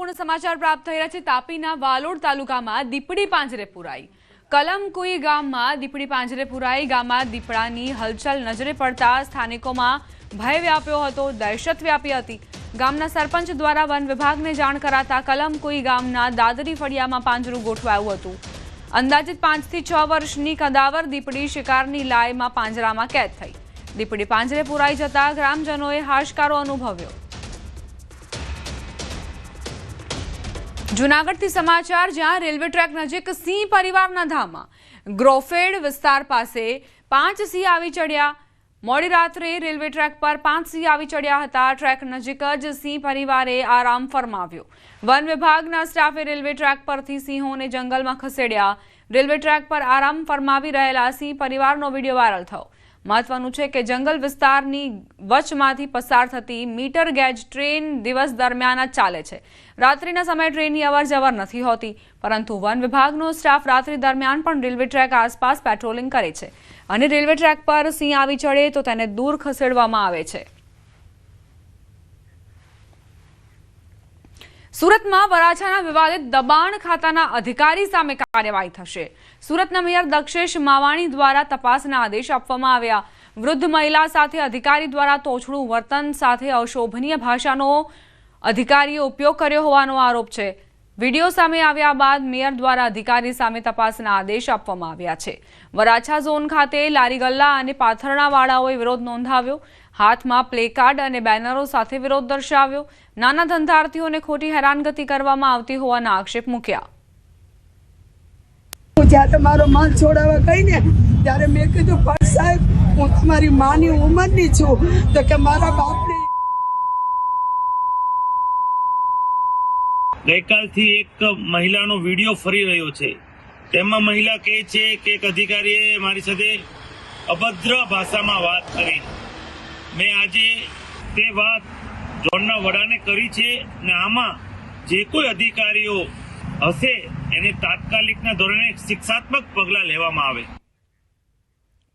મહત્વપૂર્ણ સમાચાર પ્રાપ્ત થઈ રહ્યા છે। તાપીના વાલોડ તાલુકામાં દીપડી પાંજરે પુરાઈ। કલમકુઈ ગામમાં દીપડી પાંજરે પુરાઈ। ગામમાં દીપડાની હલચલ નજરે પડતા સ્થાનિકોમાં ભય વ્યાપ્યો હતો, દહેશત વ્યાપી હતી। ગામના સરપંચ દ્વારા વન વિભાગને જાણ કરાતા કલમકુઈ ગામના દાદરી ફળિયામાં પાંજરું ગોઠવાયું હતું। અંદાજિત 5 થી 6 વર્ષની કદાવર દીપડી શિકારની લાયમાં પાંજરામાં કેદ થઈ। દીપડી પાંજરે પુરાઈ જતા ગ્રામજનોએ હાશકારો અનુભવ્યો। જૂનાગઢથી સમાચાર, જ્યાં રેલવે ટ્રેક નજીક સિંહ પરિવારના ધામમાં ગ્રોફેડ વિસ્તાર પાસે 5 સિંહ આવી ચડ્યા। મોડી રાત્રે રેલવે ટ્રેક પર 5 સિંહ આવી ચડ્યા હતા। ટ્રેક નજીક જ સિંહ પરિવારે આરામ ફરમાવ્યો। વન વિભાગના સ્ટાફે રેલવે ટ્રેક પરથી સિંહોને જંગલમાં ખસેડ્યા। રેલવે ટ્રેક પર આરામ ફરમાવી રહેલા સિંહ પરિવારનો વિડીયો વાયરલ થયો। મહત્વનું છે કે જંગલ વિસ્તારની વચમાંથી પસાર થતી મીટર ગેજ ટ્રેન દિવસ દરમિયાન જ ચાલે છે। રાત્રિના સમયે ટ્રેનની અવરજવર નથી હોતી, પરંતુ વન વિભાગનો સ્ટાફ રાત્રિ દરમિયાન પણ રેલવે ટ્રેક આસપાસ પેટ્રોલિંગ કરે છે અને રેલવે ટ્રેક પર સિંહ આવી ચડે તો તેને દૂર ખસેડવામાં આવે છે। સુરતમાં વરાછાના વિવાદિત દબાણ ખાતાના અધિકારી સામે કાર્યવાહી થશે। સુરતના મેયર દક્ષેશ માવાણી દ્વારા તપાસના આદેશ આપવામાં આવ્યા। વૃદ્ધ મહિલા સાથે અધિકારી દ્વારા તોછડું વર્તન સાથે અશોભનીય ભાષાનો અધિકારીએ ઉપયોગ કર્યો હોવાનો આરોપ છે। વિડીયો સામે આવ્યા બાદ મેયર દ્વારા અધિકારી સામે તપાસના આદેશ આપવામાં આવ્યા છે। વરાછા ઝોન ખાતે લારી ગલ્લા અને પાથરણાવાળાઓએ વિરોધ નોંધાવ્યો। હાથમાં પ્લેકાર્ડ અને બેનરો સાથે વિરોધ દર્શાવ્યો। નાના ધંધાર્થીઓને ખોટી હેરાનગતિ કરવામાં આવતી હોવાના આક્ષેપ મૂક્યા। જ્યાં તમારો માલ છોડાવવા કહીને ત્યારે મેં કીધું, પણ સાહેબ હું તમારી માની ઉંમરની છું, તો કે મારા બાપને ગઈકાલથી એક મહિલાનો વિડીયો ફરી રહ્યો છે। તેમાં મહિલા કહે છે કે એક અધિકારીએ મારી સાથે અભદ્ર ભાષામાં વાત કરી। મેં આજે તે વાત ઝોનના વડાને કરી છે ને આમાં જે કોઈ અધિકારીઓ હશે એને તાત્કાલિકના ધોરણે શિક્ષાત્મક પગલાં લેવામાં આવે।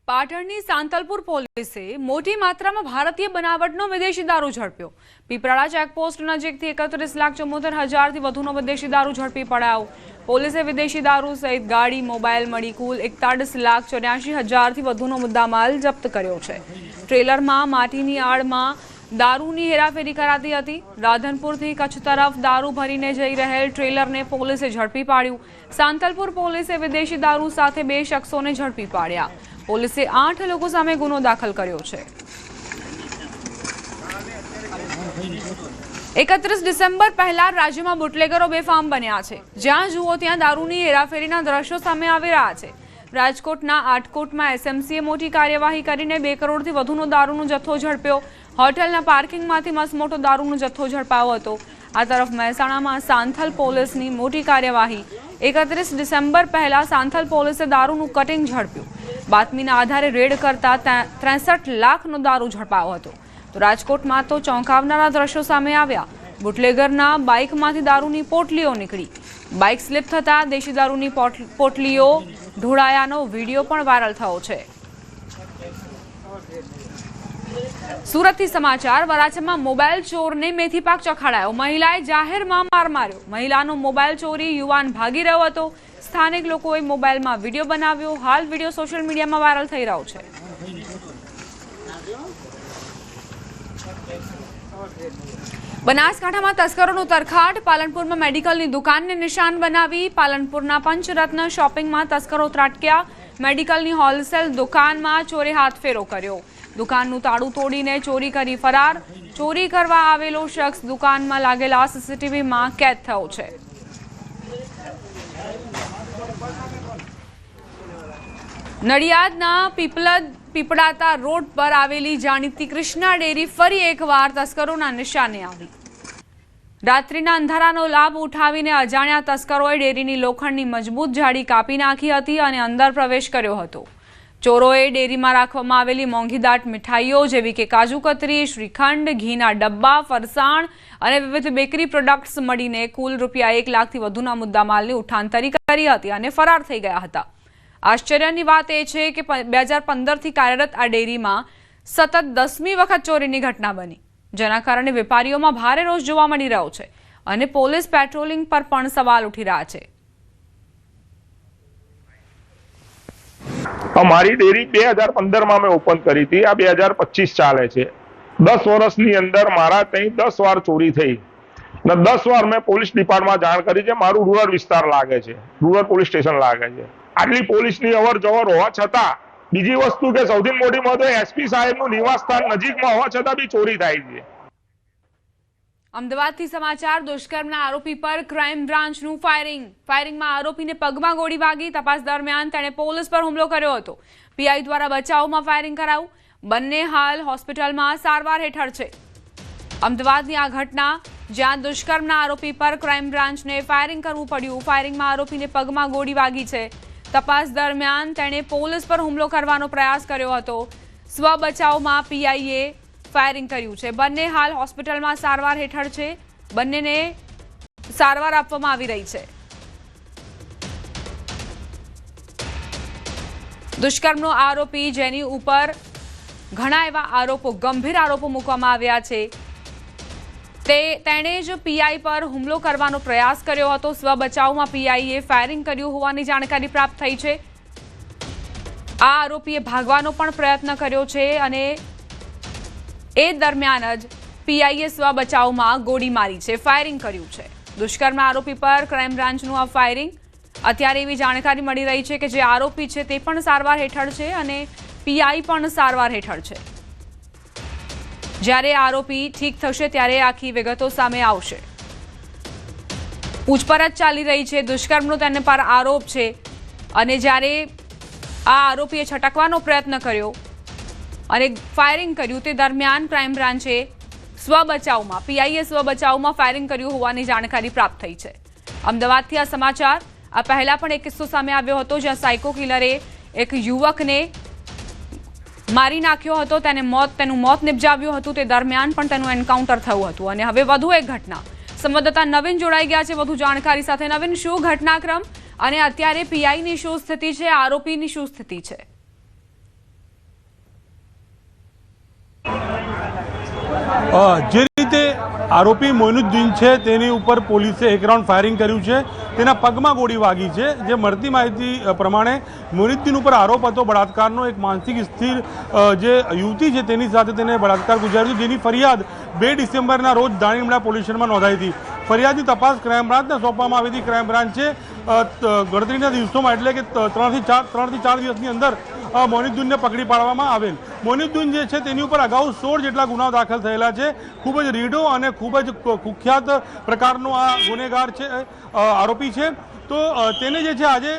પાટણની સાંતલપુર પોલીસે મોટી માત્રામાં ભારતીય બનાવટનો વિદેશી દારૂ ઝડપ્યો। પીપળા ચેકપોસ્ટ નજીકથી 31,74,000થી વધુનો વિદેશી દારૂ ઝડપી પડાયો। પોલીસે વિદેશી દારૂ સહિત ગાડી, મોબાઈલ મળી કુલ 41,84,000થી વધુનો મુદ્દામાલ જપ્ત કર્યો છે। ટ્રેલરમાં માટીની આડમાં દારૂની હેરાફેરી કરાતી હતી। રાધનપુરથી કચ્છ તરફ દારૂ ભરીને જઈ રહેલ ટ્રેલરને પોલીસે ઝડપી પાડ્યું। સાંતલપુર પોલીસે વિદેશી દારૂ સાથે 2 શખ્સોને ઝડપી પાડ્યા। પોલીસે 8 લોકો સામે ગુનો દાખલ કર્યો છે। 31 ડિસેમ્બર પહેલા રાજ્યમાં બુટલેગરો બેફામ બન્યા છે। જ્યાં જુઓ ત્યાં દારૂની હેરાફેરીના દ્રશ્યો સામે આવી રહ્યા છે। રાજકોટના આટકોટમાં એસએમસીએ મોટી કાર્યવાહી કરીને 2 કરોડથી વધુનો દારૂનો જથ્થો ઝડપ્યો। હોટલના પાર્કિંગમાંથી મસમોટો દારૂનો જથ્થો ઝડપાયો હતો। આ તરફ મહેસાણામાં સાંથલ પોલીસની મોટી કાર્યવાહી। 31 ડિસેમ્બર પહેલા સાંથલ પોલીસે દારૂનું કટિંગ ઝડપ્યું। બાતમીના આધારે રેડ કરતા 63 લાખનો દારૂ ઝડપાયો હતો। તો રાજકોટમાં તો ચોંકાવનારા દ્રશ્યો સામે આવ્યા। બુટલેગરના બાઇકમાંથી દારૂની પોટલીઓ નીકળી। બાઇક સ્લીપ થતા દેશી દારૂની પોટલીઓ ઢોળાયાનો વિડીયો પણ વાયરલ થયો છે। સુરતથી સમાચાર, વરાછામાં મોબાઈલ ચોરને મેથી પાક ચખાડાયો। મહિલાએ જાહેરમાં માર માર્યો। મહિલાનો મોબાઈલ ચોરી યુવાન ભાગી રહ્યો હતો। સ્થાનિક લોકોએ મોબાઈલમાં વિડીયો બનાવ્યો। હાલ વિડીયો સોશિયલ મીડિયામાં વાયરલ થઈ રહ્યો છે। બનાસકાંઠામાં તસ્કરોનો તરખાટ। પાલનપુરમાં મેડિકલની દુકાનને નિશાન બનાવી। પાલનપુરના પંચરત્ન શોપિંગમાં તસ્કરો ત્રાટક્યા। મેડિકલની હોલસેલ દુકાનમાં ચોરે હાથફેરો કર્યો। દુકાનનું તાળું તોડીને ચોરી કરી ફરાર। ચોરી કરવા આવેલો શખ્સ દુકાનમાં લાગેલા સીસીટીવીમાં કેદ થયો છે। નડિયાદના પીપળાતા રોડ પર આવેલી જાણીતી કૃષ્ણા ડેરી ફરી એકવાર તસ્કરોના નિશાને આવી। રાત્રિના અંધારાનો લાભ ઉઠાવીને અજાણ્યા તસ્કરોએ ડેરીની લોખંડની મજબૂત જાળી કાપી નાખી હતી અને અંદર પ્રવેશ કર્યો હતો। ચોરોએ ડેરીમાં રાખવામાં આવેલી મોંઘીદાટ મીઠાઈઓ જેવી કે કાજુ કતરી, શ્રીખંડ, ઘીના ડબ્બા, ફરસાણ અને વિવિધ બેકરી પ્રોડક્ટ્સ મળીને કુલ ₹1 લાખથી વધુના મુદ્દામાલની ઉઠાંતરી કરી હતી અને ફરાર થઈ ગયા હતા। આશ્ચર્યની વાત એ છે કે 2015થી કાર્યરત આ ડેરીમાં સતત 10મી વખત ચોરીની ઘટના બની, જેના કારણે વેપારીઓમાં ભારે રોષ જોવા મળી રહ્યો છે। અને પોલીસ પેટ્રોલિંગ પર પણ સવાલ ઉઠી રહ્યા છે. અમારી ડેરી 2015 મેં ઓપન કરી હતી. આ 2025 ચાલે છે. 10 વર્ષની અંદર મારા ત્યાં 10 વાર ચોરી થઈ ને 10 વાર મેં પોલીસ ડિપાર્ટમેન્ટમાં જાણ કરી છે. મારું રૂરલ વિસ્તાર લાગે છે, રૂરલ પોલીસ સ્ટેશન લાગે છે. આટલી પોલીસની અવર જવર હોવા છતાં બીજી વસ્તુ કે સૌથી મોટી વાત એસપી સાહેબનું નિવાસસ્થાન નજીકમાં હોવા છતાં બી ચોરી થાય છે. અમદાવાદથી સમાચાર. દુષ્કર્મના આરોપી પર ક્રાઇમ બ્રાન્ચનું ફાયરિંગમાં આરોપીને પગમાં ગોળી વાગી. તપાસ દરમિયાન તેણે પોલીસ પર હુમલો કર્યો હતો. પીઆઈ દ્વારા બચાવમાં ફાયરિંગ કરાયું. બંને હાલ હોસ્પિટલમાં સારવાર હેઠળ છે. અમદાવાદની આ ઘટના જ્યાં દુષ્કર્મના આરોપી પર ક્રાઇમ બ્રાન્ચને ફાયરિંગ કરવું પડ્યું. ફાયરિંગમાં આરોપીને પગમાં ગોળી વાગી છે. તપાસ દરમિયાન તેણે પોલીસ પર હુમલો કરવાનો પ્રયાસ કર્યો હતો. સ્વ બચાવમાં પીઆઈએ ફાયરિંગ કર્યું છે. બંને હાલ હોસ્પિટલમાં સારવાર હેઠળ છે. બંનેને સારવાર આપવામાં આવી રહી છે. દુષ્કર્મનો આરોપી જેની ઉપર ઘણા એવા આરોપો, ગંભીર આરોપો મૂકવામાં આવ્યા છે, તેણે જ પીઆઈ પર હુમલો કરવાનો પ્રયાસ કર્યો હતો. સ્વ બચાવમાં પીઆઈએ ફાયરિંગ કર્યું હોવાની જાણકારી પ્રાપ્ત થઈ છે. આ આરોપીએ ભાગવાનો પણ પ્રયત્ન કર્યો છે અને એ દરમિયાન જ પીઆઈએ સ્વ બચાવમાં ગોળી મારી છે, ફાયરિંગ કર્યું છે. દુષ્કર્મના આરોપી પર ક્રાઇમ બ્રાન્ચનું આ ફાયરિંગ. અત્યારે એવી જાણકારી મળી રહી છે કે જે આરોપી છે તે પણ સારવાર હેઠળ છે અને પીઆઈ પણ સારવાર હેઠળ છે. જ્યારે આરોપી ઠીક થશે ત્યારે આખી વિગતો સામે આવશે. પૂછપરછ ચાલી રહી છે. દુષ્કર્મનો તેને પર આરોપ છે અને જ્યારે આ આરોપીએ છટકવાનો પ્રયત્ન કર્યો અને ફાયરિંગ કર્યું તે દરમિયાન ક્રાઇમ બ્રાન્ચે પીઆઈએ સ્વ બચાવમાં ફાયરિંગ કર્યું હોવાની જાણકારી પ્રાપ્ત થઈ છે. અમદાવાદથી આ સમાચાર. આ પહેલા પણ એક કિસ્સો સામે આવ્યો હતો જ્યાં સાયકો કિલરે એક યુવકને મારી નાખ્યો હતો. તેનું મોત નિપજાવ્યું હતું. તે દરમિયાન પણ તેનું એન્કાઉન્ટર થયું હતું. અને હવે વધુ એક ઘટના. સંવાદદાતા નવીન જોડાઈ ગયા છે વધુ જાણકારી સાથે. નવીન, શું ઘટનાક્રમ અને અત્યારે પીઆઈની શું સ્થિતિ છે, આરોપીની શું સ્થિતિ છે? જે રીતે આરોપી મોઇનુદ્દીન છે તેની ઉપર પોલીસે એક રાઉન્ડ ફાયરિંગ કર્યું છે. તેના પગમાં ગોળી વાગી છે. જે મળતી માહિતી પ્રમાણે મોઇનુદ્દીન ઉપર આરોપ હતો બળાત્કારનો. એક માનસિક સ્થિર જે યુવતી છે તેની સાથે તેને બળાત્કાર ગુજાર્યો, જેની ફરિયાદ 2 ડિસેમ્બરના રોજ દાણીલીમડા પોલીસ સ્ટેશનમાં નોંધાઈ હતી. ફરિયાદની તપાસ ક્રાઇમ બ્રાન્ચને સોંપવામાં આવી હતી. ક્રાઇમ બ્રાન્ચે ગણતરીના દિવસોમાં એટલે કે 3 થી 4 દિવસની અંદર મોઇનુદ્દીનને પકડી પાડવામાં આવેલ. મોઇનુદ્દીન જે છે તેની ઉપર અગાઉ 16 જેટલા ગુનાઓ દાખલ થયેલા છે. ખૂબ જ રીઢો અને ખૂબ જ કુખ્યાત પ્રકારનો આ ગુનેગાર છે, આરોપી છે. તો તેને જે છે આજે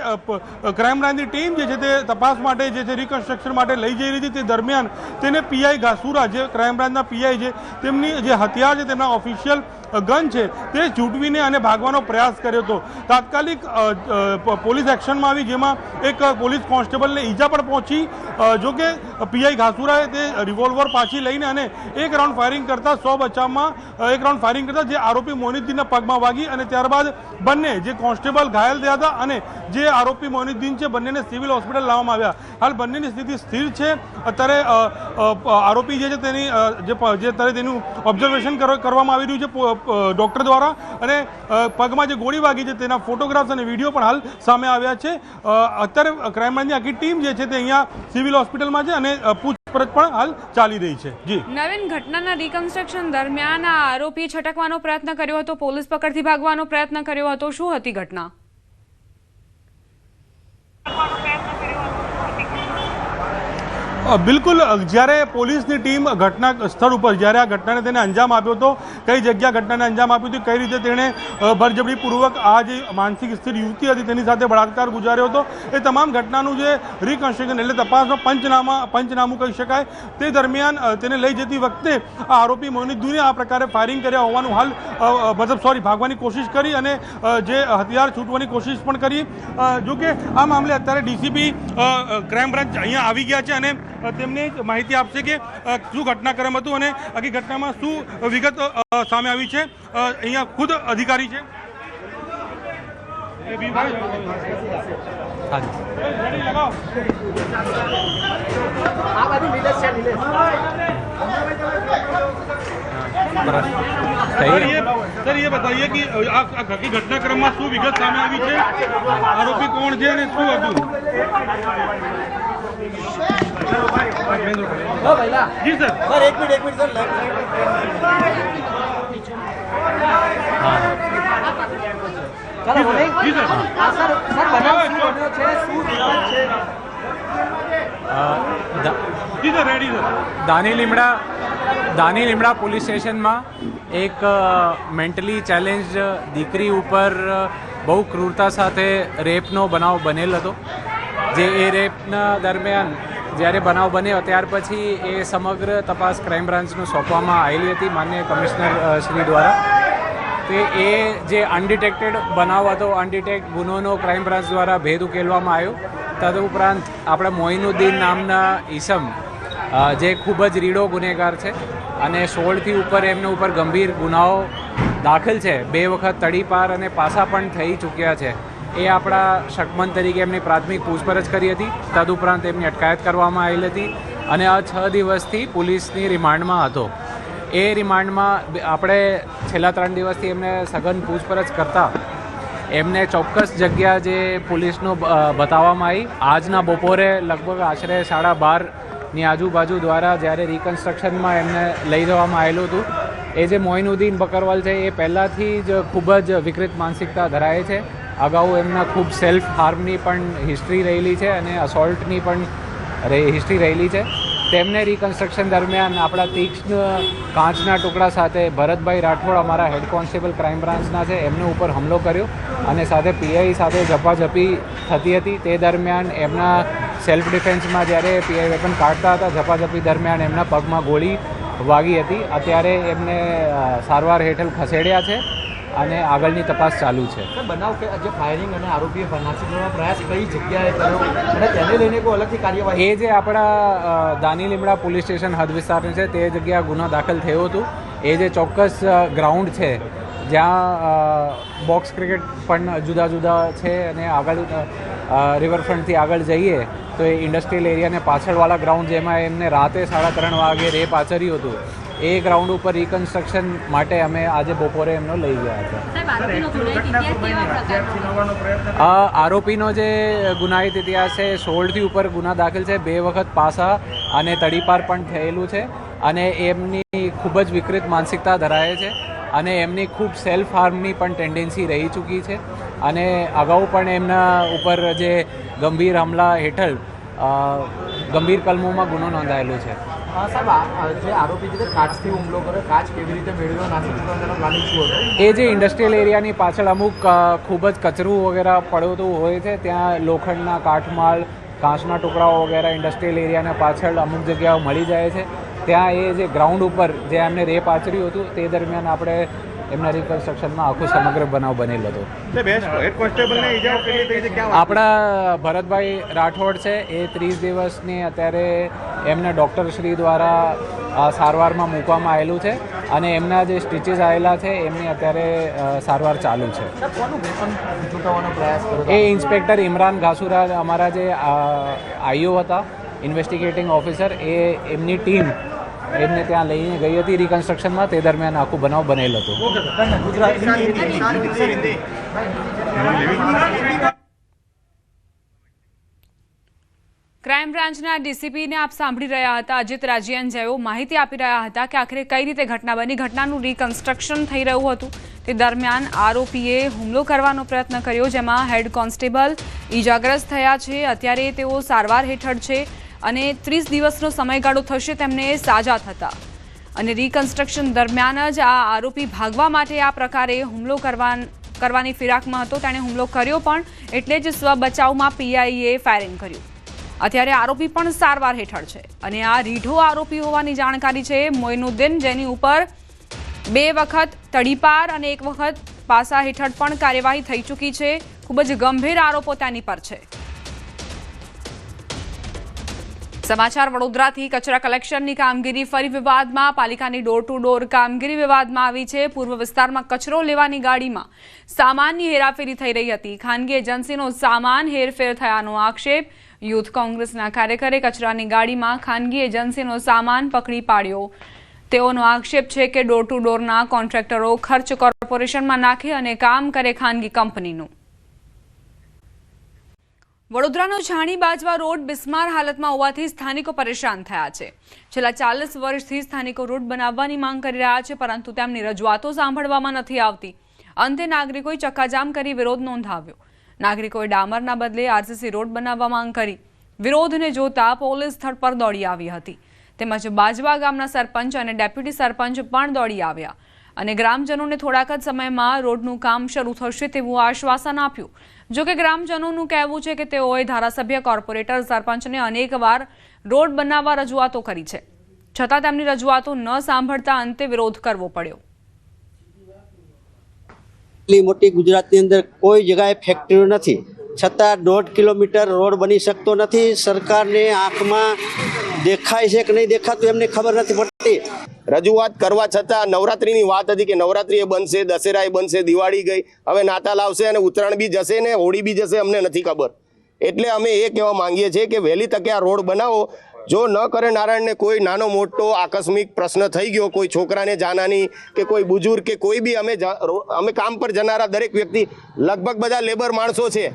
ક્રાઇમ બ્રાન્ચની ટીમ જે છે તે તપાસ માટે જે છે રિકન્સ્ટ્રક્શન માટે લઈ જઈ રહી હતી. તે દરમિયાન તેને પીઆઈ ઘાસુરા, જે ક્રાઇમ બ્રાન્ચના પીઆઈ છે, તેમની જે હથિયાર છે, તેમના ઓફિશિયલ ગન છે તે છૂટવીને અને ભાગવાનો પ્રયાસ કર્યો હતો. તાત્કાલિક પોલીસ એક્શનમાં આવી, જેમાં એક પોલીસ કોન્સ્ટેબલને ઈજા પણ પહોંચી. જોકે પીઆઈ ઘાસુરાએ તે રિવોલ્વર પાછી લઈને અને એક રાઉન્ડ ફાયરિંગ કરતા સ્વ બચાવમાં એક રાઉન્ડ ફાયરિંગ કરતા જે આરોપી મોઇનુદ્દીનના પગમાં વાગી અને ત્યારબાદ બંને જે કોન્સ્ટેબલ ઘાયલ થયા હતા અને જે આરોપી મોઇનુદ્દીન છે બંનેને સિવિલ હોસ્પિટલ લાવવામાં આવ્યા. હાલ બંનેની સ્થિતિ સ્થિર છે. અત્યારે આરોપી જે છે તેની અત્યારે તેનું ઓબ્ઝર્વેશન કરવામાં આવી રહ્યું છે ડોક્ટર દ્વારા. અને પગમાં જે ગોળી વાગી છે તેના ફોટોગ્રાફ્સ અને વિડીયો પણ હાલ સામે આવ્યા છે. અત્યારે ક્રાઇમ બ્રાન્ચની આખી ટીમ જે છે તે અહીંયા સિવિલ હોસ્પિટલમાં છે અને પૂછપરછ પણ હાલ ચાલી રહી છે. જી નવીન, ઘટનાના રિકન્સ્ટ્રક્શન દરમિયાન આ આરોપી છટકવાનો પ્રયત્ન કર્યો હતો, પોલીસ પકડથી ભાગવાનો પ્રયત્ન કર્યો હતો. શું હતી ઘટના? બિલકુલ. જ્યારે પોલીસની ટીમ ઘટના સ્થળ ઉપર જ્યારે આ ઘટનાને તેને અંજામ આપ્યો હતો, કઈ જગ્યા ઘટનાને અંજામ આપ્યું હતું, કઈ રીતે તેણે બળજબરીપૂર્વક આ જે માનસિક સ્થિર યુવતી હતી તેની સાથે બળાત્કાર ગુજાર્યો હતો, એ તમામ ઘટનાનું જે રિકન્સ્ટ્રક્શન એટલે તપાસનો પંચનામું કહી શકાય. તે દરમિયાન તેને લઈ જતી વખતે આ આરોપી મોઇનુદ્દીને આ પ્રકારે ફાયરિંગ કર્યા હોવાનું હાલ ભાગવાની કોશિશ કરી અને જે હથિયાર છૂટવાની કોશિશ પણ કરી. જોકે આ મામલે અત્યારે ડીસીપી ક્રાઇમ બ્રાન્ચ અહીંયા આવી ગયા છે અને તેમને માહિતી આપશે કે શું ઘટનાક્રમ હતું અને આખી ઘટનામાં શું વિગત સામે આવી છે. અહીંયા ખુદ અધિકારી છે. सर ये बताइए कि आखी घटनाक्रम में શું વિગત સામે આવી છે, આરોપી કોણ છે અને શું હતું? જી સર એક મિનિટ સર જી સર જી સર રેડી સર. દાની લીમડા પોલીસ સ્ટેશનમાં એક મેન્ટલી ચેલેન્જ દીકરી ઉપર બહુ ક્રૂરતા સાથે રેપનો બનાવ બનેલ હતો. જે એ રેપના દરમિયાન જ્યારે બનાવ બન્યો ત્યાર પછી એ સમગ્ર તપાસ ક્રાઇમ બ્રાન્ચને સોંપવામાં આવેલી હતી માનનીય કમિશનર શ્રી દ્વારા. તે એ જે અનડિટેક્ટેડ બનાવ હતો, અનડિટેક્ટ ગુનોનો ક્રાઇમ બ્રાન્ચ દ્વારા ભેદ ઉકેલવામાં આવ્યો. તદુપરાંત આપણા મોઇનુદ્દીન નામના ઈસમ જે ખૂબ જ રીડો ગુનેગાર છે અને 16થી ઉપર એમના ઉપર ગંભીર ગુનાઓ દાખલ છે, 2 વખત તડીપાર અને પાસા પણ થઈ ચૂક્યા છે. એ આપણા શકમંદ તરીકે એમની પ્રાથમિક પૂછપરછ કરી હતી. તદુપરાંત એમની અટકાયત કરવામાં આવેલી હતી અને આ 6 દિવસથી પોલીસની રિમાન્ડમાં હતો. એ રિમાન્ડમાં આપણે છેલ્લા 3 દિવસથી એમને સઘન પૂછપરછ કરતા એમને ચોક્કસ જગ્યા જે પોલીસનો બતાવવામાં આવી. આજના બપોરે લગભગ આશરે 12:30ની આજુબાજુ દ્વારા જ્યારે રિકન્સ્ટ્રક્શનમાં એમને લઈ જવામાં આવેલું હતું. એ જે મોઇનુદ્દીન બકરવાલ છે એ પહેલાંથી જ ખૂબ જ વિકૃત માનસિકતા ધરાવે છે. અગાઉ એમના ખૂબ સેલ્ફ હાર્મની પણ હિસ્ટ્રી રહેલી છે અને અસોલ્ટની પણ હિસ્ટ્રી રહેલી છે. તેમને રિકન્સ્ટ્રક્શન દરમિયાન આપણા તીક્ષ્ણ કાચના ટુકડા સાથે ભરતભાઈ રાઠોડ અમારા હેડ કોન્સ્ટેબલ ક્રાઇમ બ્રાન્ચના છે એમને ઉપર હુમલો કર્યો અને સાથે પીઆઈ સાથે ઝપાઝપી થતી હતી. તે દરમિયાન એમના સેલ્ફ ડિફેન્સમાં જ્યારે પીઆઈ વેપન કાઢતા હતા ઝપાઝપી દરમિયાન એમના પગમાં ગોળી વાગી હતી. અત્યારે એમને સારવાર હેઠળ ખસેડ્યા છે અને આગળની તપાસ ચાલુ છે. બનાવ કે જે ફાયરિંગ અને આરોપીએ નાસી જવાનો પ્રયાસ કઈ જગ્યાએ કર્યો અને તેને લઈને કોઈ અલગથી કાર્યવાહી? એ જે આપણા દાની લીમડા પોલીસ સ્ટેશન હદ વિસ્તારની છે તે જગ્યા ગુનો દાખલ થયો હતું. એ જે ચોક્કસ ગ્રાઉન્ડ છે જ્યાં બોક્સ ક્રિકેટ પણ જુદા જુદા છે અને આગળ રિવરફ્રન્ટથી આગળ જઈએ તો એ ઇન્ડસ્ટ્રીયલ એરિયાને પાછળવાળા ગ્રાઉન્ડ જેમાં એમને રાતે 3:30 વાગે રેપ આચર્યું હતું એ ગ્રાઉન્ડ ઉપર રિકન્સ્ટ્રક્શન માટે અમે આજે બપોરે એમનો લઈ ગયા હતા. આરોપીનો જે ગુનાહિત ઇતિહાસ છે 16થી ઉપર ગુના દાખલ છે, 2 વખત પાસા અને તડીપાર પણ થયેલું છે અને એમની ખૂબ જ વિકૃત માનસિકતા ધરાવે છે અને એમની ખૂબ સેલ્ફ હાર્મની પણ ટેન્ડન્સી રહી ચૂકી છે અને અગાઉ પણ એમના ઉપર જે ગંભીર હુમલા હેઠળ ગંભીર કલમોમાં ગુનો નોંધાયેલો છે. સાહેબ, જે આરોપી છે કાચથી હુમલો કર્યો, કાચ કેવી રીતે મેળવ્યો, નાસી જવાનો પ્લાનિંગ શું હતું? એ જે ઇન્ડસ્ટ્રીયલ એરિયાની પાછળ અમુક ખૂબ જ કચરું વગેરે પડતું હોય છે, ત્યાં લોખંડના કાટમાળ, કાચના ટુકડાઓ વગેરે ઇન્ડસ્ટ્રીયલ એરિયાના પાછળ અમુક જગ્યાઓ મળી જાય છે. ત્યાં એ જે ગ્રાઉન્ડ ઉપર જે એમને રેપ આચર્યું હતું તે દરમિયાન આપણે એમના રિકન્સ્ટ્રક્શનમાં આખો સમગ્ર બનાવ બનેલો હતો. આપણા ભરતભાઈ રાઠોડ છે એ 30 દિવસની અત્યારે એમના ડૉક્ટરશ્રી દ્વારા સારવારમાં મૂકવામાં આવેલું છે અને એમના જે સ્ટીચીસ આવેલા છે એમની અત્યારે સારવાર ચાલુ છે. એ ઇન્સ્પેક્ટર ઇમરાન ઘાસુરા અમારા જે આઈઓ હતા ઇન્વેસ્ટિગેટિંગ ઓફિસર એમની ટીમ એમને ત્યાં લઈને ગઈ હતી રિકન્સ્ટ્રક્શનમાં. તે દરમિયાન આખું બનાવ બનેલો હતો. ક્રાઇમ બ્રાન્ચના ડીસીપીને આપ સાંભળી રહ્યા હતા, અજીત રાજિયન, જેઓ માહિતી આપી રહ્યા હતા કે આખરે કઈ રીતે ઘટના બની. ઘટનાનું રિકન્સ્ટ્રક્શન થઈ રહ્યું હતું તે દરમિયાન આરોપીએ હુમલો કરવાનો પ્રયત્ન કર્યો, જેમાં હેડ કોન્સ્ટેબલ ઈજાગ્રસ્ત થયા છે. અત્યારે તેઓ સારવાર હેઠળ છે અને 30 દિવસનો સમયગાળો થશે તેમને સાજા થતા. અને રિકન્સ્ટ્રક્શન દરમિયાન જ આ આરોપી ભાગવા માટે આ પ્રકારે હુમલો કરવાની ફિરાકમાં હતો. તેણે હુમલો કર્યો પણ એટલે જ સ્વ બચાવમાં પીઆઈએ ફાયરિંગ કર્યું. અત્યારે આરોપી પણ સારવાર હેઠળ છે અને આ રીઢો આરોપી હોવાની જાણકારી છે મોઇનુદ્દીન, જેની ઉપર 2 વખત તડીપાર અને 1 વખત પાસા હેઠળ પણ કાર્યવાહી થઈ ચૂકી છે. ખૂબ જ ગંભીર આરોપો તેની પર છે. સમાચાર વડોદરાથી. કચરા કલેક્શનની કામગીરી ફરી વિવાદમાં. પાલિકાની ડોર ટુ ડોર કામગીરી વિવાદમાં આવી છે. પૂર્વ વિસ્તારમાં કચરો લેવાની ગાડીમાં સામાનની હેરાફેરી થઈ રહી હતી. ખાનગી એજન્સીનો સામાન હેરફેર થયાનો આક્ષેપ. યુથ કોંગ્રેસના કાર્યકરે કચરાની ગાડીમાં ખાનગી એજન્સીનો સામાન પકડી પાડ્યો તેઓનો આક્ષેપ છે કે ડોર ટુ ડોરના કોન્ટ્રાક્ટરો ખર્ચ કોર્પોરેશનમાં નાખે અને કામ કરે ખાનગી કંપનીનું. વડોદરાનો છાણી બાજવા રોડ બિસ્માર હાલતમાં હોવાથી સ્થાનિકો પરેશાન થયા છે. છેલ્લા 40 વર્ષથી સ્થાનિકો રોડ બનાવવાની માંગ કરી રહ્યા છે, પરંતુ તેમની રજૂઆતો સાંભળવામાં નથી આવતી. અંતે નાગરિકોએ ચક્કાજામ કરી વિરોધ નોંધાવ્યો. નાગરિકોએ ડામરના બદલે આરસીસી રોડ બનાવવા માંગ કરી. વિરોધને જોતા પોલીસ સ્થળ પર દોડી આવી હતી. તેમજ બાજવા ગામના સરપંચ અને ડેપ્યુટી સરપંચ પણ દોડી આવ્યા અને ગ્રામજનોને થોડાક જ સમયમાં રોડનું કામ શરૂ થશે તેવું આશ્વાસન આપ્યું. જો કે ગ્રામજનોનું કહેવું છે કે તેઓએ ધારાસભ્ય, કોર્પોરેટર, સરપંચને અનેકવાર રોડ બનાવવા રજૂઆતો કરી છે, છતાં તેમની રજૂઆતો ન સાંભળતા અંતે વિરોધ કરવો પડ્યો. એટલી મોટી ગુજરાતની અંદર કોઈ જગ્યાએ ફેક્ટરીઓ નથી, છતાં 1.5 કિલોમીટર રોડ બની શકતો નથી. સરકારને આંખમાં દેખાય છે કે નહીં દેખાતું એમને ખબર નથી પડતી. રજૂઆત કરવા છતાં નવરાત્રીની વાત હતી કે નવરાત્રી એ બનશે, દશેરા એ બનશે, દિવાળી ગઈ, હવે નાતાલ આવશે અને ઉત્તરાયણ બી જશે ને હોળી બી જશે, અમને નથી ખબર. એટલે અમે એ કહેવા માંગીએ છીએ કે વહેલી તકે આ રોડ બનાવો. જો ન કરે નારાયણને કોઈ નાનો મોટો આકસ્મિક પ્રશ્ન થઈ ગયો, કોઈ છોકરાને જાનાની કે કોઈ બુજુર્ગ કે કોઈ બી અમે કામ પર જનારા દરેક વ્યક્તિ લગભગ બધા લેબર માણસો છે,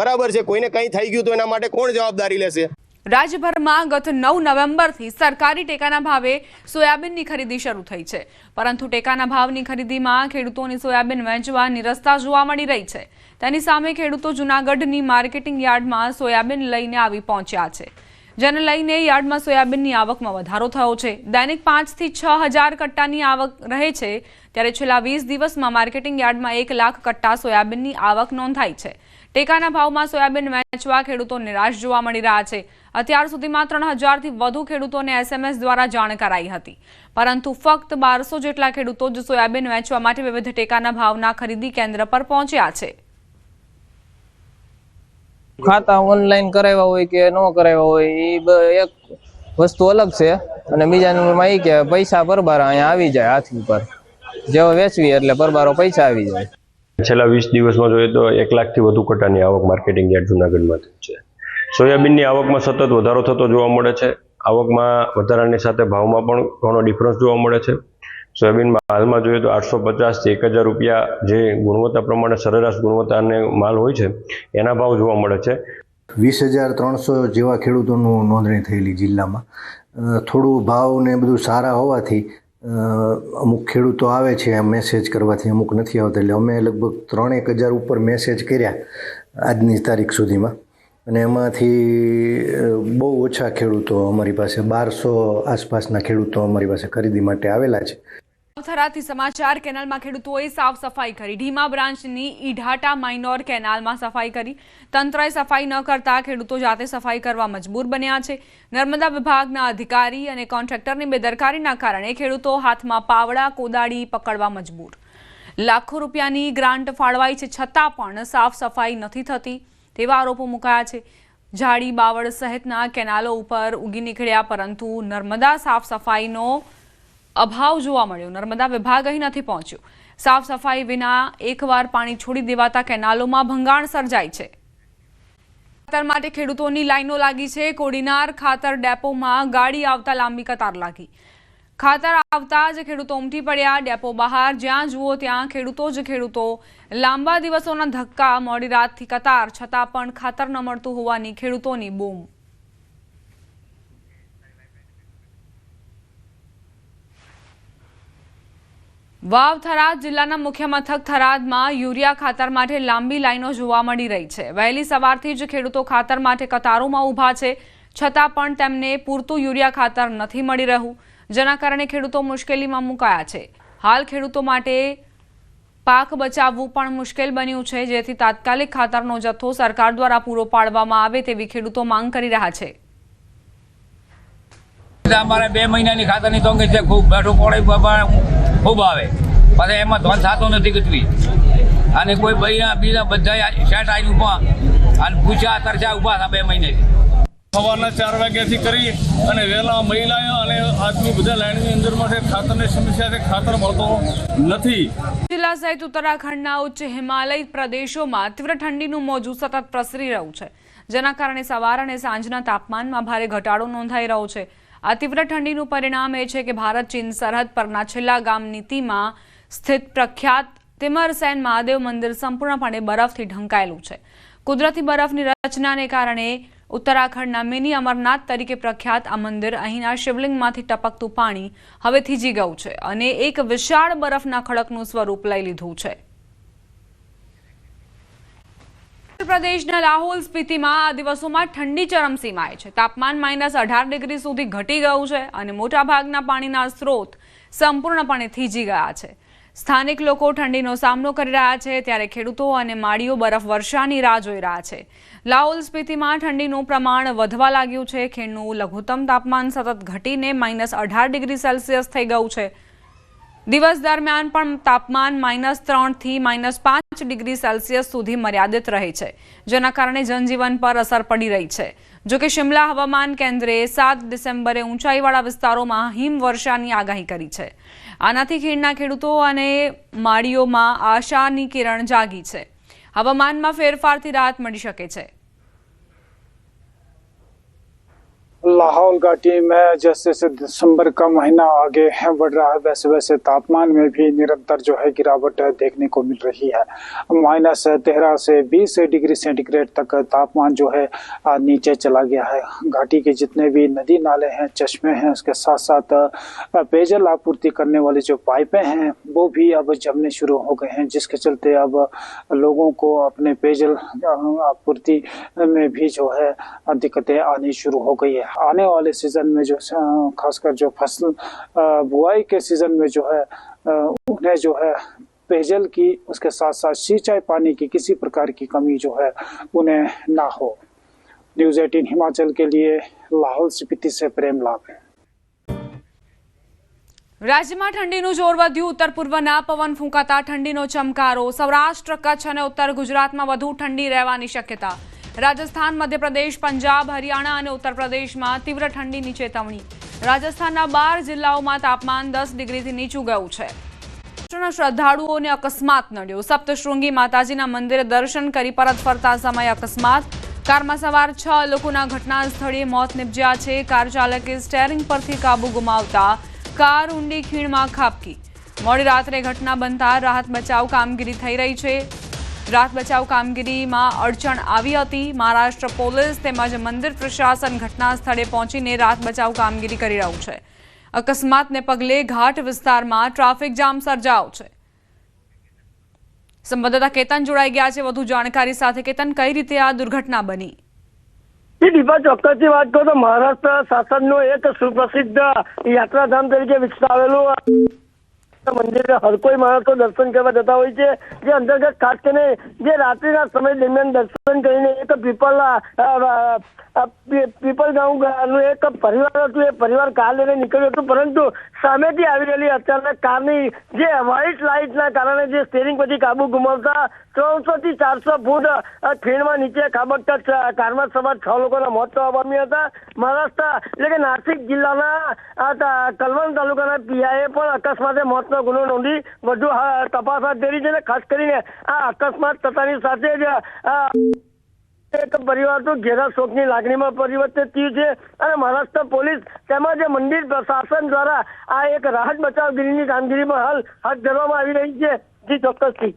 બરાબર છે. કોઈને કંઈ થઈ ગયું તો એના માટે કોણ જવાબદારી લેશે? રાજ્યભરમાં ગત 9 નવેમ્બરથી સરકારી ટેકાના ભાવે સોયાબીનની ખરીદી શરૂ થઈ છે, પરંતુ ટેકાના ભાવની ખરીદીમાં ખેડૂતોની સોયાબીન વેચવા નિરસ્તા જોવા મળી રહી છે. તેની સામે ખેડૂતો જૂનાગઢની માર્કેટિંગ યાર્ડમાં સોયાબીન લઈને આવી પહોંચ્યા છે, જેને લઈને યાર્ડમાં સોયાબીનની આવકમાં વધારો થયો છે. દૈનિક 5 થી 6 હજાર કટ્ટાની આવક રહે છે, ત્યારે છેલ્લા 20 દિવસમાં માર્કેટિંગ યાર્ડમાં 1 લાખ કટ્ટા સોયાબીનની આવક નોંધાઈ છે. ટેકાના ભાવમાં સોયાબીન વેચવા ખેડૂતો નિરાશ જોવા મળી રહ્યા છે. અત્યાર સુધીમાં 3000થી વધુ ખેડૂતોને SMS દ્વારા જાણ કરાઈ હતી, પરંતુ ફક્ત 1200 જેટલા ખેડૂતો જ સોયાબીન વેચવા માટે વિવિધ ટેકાના ભાવના ખરીદી કેન્દ્ર પર પહોંચ્યા છે. ખાતા ઓનલાઈન કરાવ્યા હોય કે ન કરાવ્યા હોય એ એક વસ્તુ અલગ છે, અને બીજા નંબરમાં એ કે પૈસા પરબારા અહીંયા આવી જાય હાથ ઉપર, જેવો વેચવી એટલે પરબારો પૈસા આવી જાય. છેલ્લા 20 દિવસમાં જોઈએ તો 1 લાખથી વધુ કટ્ટાની આવક માર્કેટિંગ યાર્ડ જૂનાગઢમાં થઈ છે. સોયાબીનની આવકમાં સતત વધારો થતો જોવા મળે છે. આવકમાં વધારાની સાથે ભાવમાં પણ ઘણો ડિફરન્સ જોવા મળે છે. સોયાબીનમાં હાલમાં જોઈએ તો 850 થી 1000 રૂપિયા જે ગુણવત્તા પ્રમાણે સરેરાશ ગુણવત્તાને માલ હોય છે એના ભાવ જોવા મળે છે. 20,300 જેવા ખેડૂતોનું નોંધણી થયેલી જિલ્લામાં. થોડું ભાવ ને બધું સારા હોવાથી અમુક ખેડૂતો આવે છે મેસેજ કરવાથી, અમુક નથી આવતા. એટલે અમે લગભગ 3,000 ઉપર મેસેજ કર્યા આજની તારીખ સુધીમાં, અને એમાંથી બહુ ઓછા ખેડૂતો અમારી પાસે 1200 આસપાસના ખેડૂતો અમારી પાસે ખરીદી માટે આવેલા છે. થરાદથી સમાચાર. કેનાલમાં ખેડૂતોએ સાફ સફાઈ કરી. ઢીમા બ્રાન્ચની ઈઢાટા માઇનોર કેનાલમાં સફાઈ કરી. તંત્રએ સફાઈ ન કરતા ખેડૂતો જાતે સફાઈ કરવા મજબૂર બન્યા છે. નર્મદા વિભાગના અધિકારી અને કોન્ટ્રાક્ટરની બેદરકારીના કારણે ખેડૂતો હાથમાં પાવડા, કોદાળી પકડવા મજબૂર. લાખો રૂપિયાની ગ્રાન્ટ ફાળવાઈ છે, છતાં પણ સાફ સફાઈ નથી થતી તેવા આરોપો મુકાયા છે. ઝાડી, બાવળ સહિતના કેનાલો ઉપર ઉગી નીકળ્યા, પરંતુ નર્મદા સાફ સફાઈનો અભાવ જોવા મળ્યો. નર્મદા વિભાગ અહીં નથી પહોંચ્યો. સાફ સફાઈ વિના એકવાર પાણી છોડી દેવાતા કેનાલોમાં ભંગાણ સર્જાય છે. ખાતર માટે ખેડૂતોની લાઈનો લાગી છે. કોડીનાર ખાતર ડેપોમાં ગાડી આવતા લાંબી કતાર લાગી. ખાતર આવતા જ ખેડૂતો ઉમટી પડ્યા. ડેપો બહાર જ્યાં જુઓ ત્યાં ખેડૂતો જ ખેડૂતો. લાંબા દિવસોના ધક્કા, મોડી રાતથી કતાર, છતાં પણ ખાતર ન મળતું હોવાની ખેડૂતોની બૂમ. વાવ થરાદ જિલ્લાના મુખ્ય મથક થરાદમાં યુરિયા ખાતર માટે લાંબી લાઈનો જોવા મળી રહી છે. વહેલી સવારથી જ ખેડૂતો ખાતર માટે કતારોમાં ઊભા છે, છતાં પણ તેમને પૂરતું યુરિયા ખાતર નથી મળી રહ્યું, જેના કારણે ખેડૂતો મુશ્કેલીમાં મુકાયા છે. હાલ ખેડૂતો માટે પાક બચાવવું પણ મુશ્કેલ બન્યું છે, જેથી તાત્કાલિક ખાતરનો જથ્થો સરકાર દ્વારા પૂરો પાડવામાં આવે તેવી ખેડૂતો માંગ કરી રહ્યા છે. અમારે 2 મહિનાની ખાતરની તંગી છે, ખૂબ બેઠું પડે ખૂબ આવે, પછી એમાં ધન થતો નથી કચવી. અને કોઈ બીજા બધા શેઠ આવી ઉભા અને પૂછ્યા તરછા ઉભા હતા 2 મહિનેથી. સવારના 4 વાગ્યાથી કરી અને વહેલા મહિલાઓ અને આદમી બધા લાઈનની અંદરમાં છે. ખાતરની સમસ્યા છે, ખાતર મળતો નથી. જિલ્લા સહિત ઉત્તરાખંડના ઉચ્ચ હિમાલય પ્રદેશોમાં તીવ્ર ઠંડીનું મોજું સતત પ્રસરી રહ્યું છે, જેના કારણે સવાર અને સાંજના તાપમાનમાં ભારે ઘટાડો નોંધાઈ રહ્યો છે. આ તીવ્ર ઠંડીનું પરિણામ એ છે કે ભારત ચીન સરહદ પરના છેલ્લા ગામ નીતિમાં સ્થિત પ્રખ્યાત તિમરસેન મહાદેવ મંદિર સંપૂર્ણપણે બરફથી ઢંકાયેલું છે. કુદરતી બરફની રચનાને કારણે ઉત્તરાખંડના મિની અમરનાથ તરીકે પ્રખ્યાત આ મંદિર અહીંના શિવલિંગમાંથી ટપકતું પાણી હવે થીજી ગયું છે અને એક વિશાળ બરફના ખડકનું સ્વરૂપ લઈ લીધું છે. ઉત્તર પ્રદેશના લાહોલ સ્પીતિમાં આ દિવસોમાં ઠંડી ચરમસીમાએ છે. તાપમાન -18 ડિગ્રી સુધી ઘટી ગયું છે અને મોટાભાગના પાણીના સ્ત્રોત સંપૂર્ણપણે થીજી ગયા છે. સ્થાનિક લોકો ઠંડીનો સામનો કરી રહ્યા છે ત્યારે ખેડૂતો અને માળીઓ બરફવર્ષાની રાહ જોઈ રહ્યા છે. લાહોલ સ્પીતિમાં ઠંડીનું પ્રમાણ વધવા લાગ્યું છે. ખીણનું લઘુત્તમ તાપમાન સતત ઘટીને -18 ડિગ્રી સેલ્સિયસ થઈ ગયું છે. દિવસ દરમિયાન પણ તાપમાન -3 થી -5 ડિગ્રી સેલ્સિયસ સુધી મર્યાદિત રહે છે, જેના કારણે જનજીવન પર અસર પડી રહી છે. જોકે શિમલા હવામાન કેન્દ્રે 7 ડિસેમ્બરે ઊંચાઈવાળા વિસ્તારોમાં હિમવર્ષાની આગાહી કરી છે. આનાથી ખીણના ખેડૂતો અને માળીઓમાં આશાની કિરણ જાગી છે. હવામાનમાં ફેરફારથી રાહત મળી શકે છે. लाहौल घाटी में जैसे जैसे दिसंबर का महीना आगे है बढ़ रहा है वैसे वैसे तापमान में भी निरंतर जो है गिरावट देखने को मिल रही है. -13 से 20 डिग्री सेंटीग्रेड तक तापमान जो है नीचे चला गया है. घाटी के जितने भी नदी नाले हैं, चश्मे हैं, उसके साथ साथ पेयजल आपूर्ति करने वाली जो पाइपें हैं वो भी अब जमने शुरू हो गए हैं, जिसके चलते अब लोगों को अपने पेयजल आपूर्ति में भी जो है दिक्कतें आनी शुरू हो गई है. आने वाले सीजन में जो खासकर जो फसल बुआई के सीजन में जो है उन्हें जो है पेयजल की, उसके साथ साथ सिंचाई पानी की किसी प्रकार की कमी जो है उन्हें ना हो. न्यूज़ 18 हिमाचल के लिए लाहौल स्पीति से प्रेम लाभ. રાજ્યમાં ઠંડીનું જોર વધ્યું. ઉત્તર પૂર્વના પવન ફૂંકાતા ઠંડીનો ચમકારો. સૌરાષ્ટ્ર, કચ્છ અને ઉત્તર ગુજરાતમાં વધુ ઠંડી રહેવાની શક્યતા. રાજસ્થાન, મધ્યપ્રદેશ, પંજાબ, હરિયાણા અને ઉત્તર પ્રદેશમાં તીવ્ર ઠંડીની ચેતવણી. રાજસ્થાનના 12 જિલ્લાઓમાં તાપમાન 10 ડિગ્રીથી નીચું ગયું છે. શ્રદ્ધાળુઓને અકસ્માત નડ્યો. સપ્તશૃંગી માતાજીના મંદિરે દર્શન કરી પરત ફરતા સમયે અકસ્માત. કારમાં સવાર 6 લોકોના ઘટના સ્થળે મોત નિપજ્યા છે. કાર ચાલકે સ્ટેરિંગ પરથી કાબુ ગુમાવતા કાર ઊંડી ખીણમાં ખાબકી. મોડી રાત્રે ઘટના બનતા રાહત બચાવ કામગીરી થઈ રહી છે. રાહત બચાવ કામગીરીમાં અડચણ આવી હતી. મહારાષ્ટ્ર પોલીસ તેમજ મંદિર પ્રશાસન ઘટના સ્થળે પહોંચીને રાહત બચાવ કામગીરી કરી રહ્યું છે. અકસ્માતને પગલે ઘાટ વિસ્તારમાં ટ્રાફિક જામ સર્જાયો છે. સંવાદદાતા કેતન જોડાઈ ગયા છે વધુ જાણકારી સાથે. કેતન, કઈ રીતે આ દુર્ઘટના બની? દીપા, ચોક્કસથી વાત કરું તો મહારાષ્ટ્ર શાસનનું એક સુપ્રસિદ્ધ યાત્રાધામ તરીકે વિકસાવેલું મંદિર હર કોઈ માણસો દર્શન કરવા જતા હોય છે, જે અંતર્ગત ખાસ કરીને જે રાત્રિના સમય દરમિયાન દર્શન કરીને એક પીપલ ગામનું એક પરિવાર હતું, એ પરિવાર કાર લઈને નીકળ્યું હતું, પરંતુ સામેથી આવી રહેલી અચાનક કારની જે વ્હાઇટ લાઇટના કારણે જે સ્ટેરિંગ પરથી કાબુ ગુમાવતા 300 થી 400 ફૂટ ખીણમાં નીચે ખાબકતા કારમાં સવાર 6 લોકોના મોત થવા પામ્યા હતા. મહારાષ્ટ્ર એટલે કે નાસિક જિલ્લાના કલવણ તાલુકાના પીઆઈએ પણ અકસ્માતે મોતનો ગુનો નોંધી વધુ તપાસ હાથ ધરી છે. ખાસ કરીને આ અકસ્માત થતાની સાથે જ એક પરિવાર તો ઘેરા શોકની લાગણીમાં પરિવર્તિત થયું છે અને મહારાષ્ટ્ર પોલીસ તેમજ મંદિર પ્રશાસન દ્વારા આ એક રાહત બચાવગીરીની કામગીરીમાં હાલ હાથ ધરવામાં આવી રહી છે. જી ચોક્કસથી.